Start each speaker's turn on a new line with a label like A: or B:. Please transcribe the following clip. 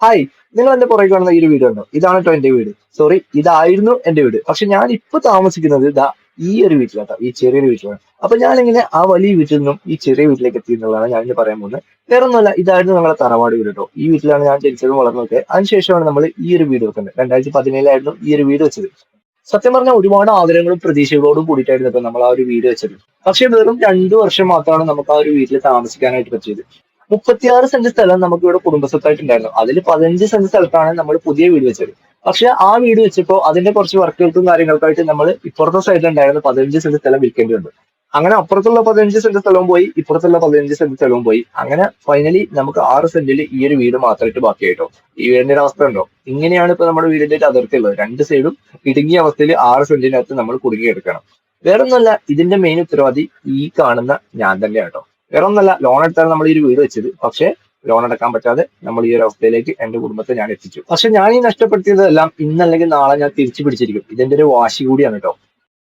A: Hi, നിങ്ങൾ എന്റെ പുറകെ കാണുന്ന ഈ ഒരു വീട് ഉണ്ടോ? ഇതാണ് കേട്ടോ എന്റെ വീട്. സോറി, ഇതായിരുന്നു എന്റെ വീട്. പക്ഷെ ഞാൻ ഇപ്പൊ താമസിക്കുന്നത് ഇതാ ഈ ഒരു വീട്ടിലാട്ടോ, ഈ ചെറിയൊരു വീട്ടിലാണ്. അപ്പൊ ഞാനിങ്ങനെ ആ വലിയ വീട്ടിൽ നിന്നും ഈ ചെറിയ വീട്ടിലേക്ക് എത്തി എന്നുള്ളതാണ് ഞാൻ ഇന്ന് പറയാൻ പോകുന്നത്. വേറെ ഒന്നുമല്ല, ഇതായിരുന്നു ഞങ്ങളുടെ തറവാട് വീട് കേട്ടോ. ഈ വീട്ടിലാണ് ഞാൻ ജനിച്ചതും വളർന്നതൊക്കെ. അതിനുശേഷമാണ് നമ്മൾ ഈ ഒരു വീട് വെക്കുന്നത്. 2017 ഈ ഒരു വീട് വെച്ചത്. സത്യം പറഞ്ഞാൽ ഒരുപാട് ആഗ്രഹങ്ങളും പ്രതീക്ഷകളോടും കൂടിയിട്ടായിരുന്നു ഇപ്പൊ നമ്മൾ ആ ഒരു വീട് വെച്ചത്. പക്ഷെ വെറും 2 വർഷം മാത്രമാണ് നമുക്ക് ആ ഒരു വീട്ടിൽ താമസിക്കാനായിട്ട് പറ്റിയത്. 36 സെന്റ് സ്ഥലം നമുക്ക് ഇവിടെ കുടുംബസ്വത്തായിട്ടുണ്ടായിരുന്നു. അതിൽ 15 സെന്റ് സ്ഥലത്താണ് നമ്മൾ പുതിയ വീട് വെച്ചത്. പക്ഷെ ആ വീട് വെച്ചപ്പോൾ അതിന്റെ കുറച്ച് വർക്കുകൾക്കും കാര്യങ്ങൾക്കായിട്ട് നമ്മൾ ഇപ്പുറത്തെ സൈഡിലുണ്ടായിരുന്ന 15 സെന്റ് സ്ഥലം വിൽക്കേണ്ടി വന്നു. അങ്ങനെ അപ്പുറത്തുള്ള 15 സെന്റ് സ്ഥലവും പോയി, ഇപ്പുറത്തുള്ള 15 സെന്റ് സ്ഥലവും പോയി. അങ്ങനെ ഫൈനലി നമുക്ക് 6 സെന്റിൽ ഈ ഒരു വീട് മാത്രമായിട്ട് ബാക്കിയായിട്ടോ. ഈ വീടിന്റെ ഒരു അവസ്ഥ ഉണ്ടോ? ഇങ്ങനെയാണ് ഇപ്പൊ നമ്മുടെ വീടിന്റെ ഒരു അതിർത്തി ഉള്ളത്. രണ്ട് സൈഡും ഇടുങ്ങിയ അവസ്ഥയിൽ 6 സെന്റിനകത്ത് നമ്മൾ കുടുങ്ങിയെടുക്കണം. വേറൊന്നുമല്ല, ഇതിന്റെ മെയിൻ ഉത്തരവാദി ഈ കാണുന്ന ഞാൻ തന്നെയാണ് കേട്ടോ. വേറെ ഒന്നല്ല, ലോൺ എടുത്താണ് നമ്മൾ ഈ ഒരു വീട് വെച്ചത്. പക്ഷേ ലോൺ അടക്കാൻ പറ്റാതെ നമ്മൾ ഈ ഒരു അവസ്ഥയിലേക്ക് എന്റെ കുടുംബത്തെ ഞാൻ എത്തിച്ചു. പക്ഷെ ഞാൻ ഈ നഷ്ടപ്പെടുത്തിയതെല്ലാം ഇന്നല്ലെങ്കിൽ നാളെ ഞാൻ തിരിച്ചു പിടിച്ചിരിക്കും. ഇതെന്റെ ഒരു വാശി കൂടിയാണ് കേട്ടോ.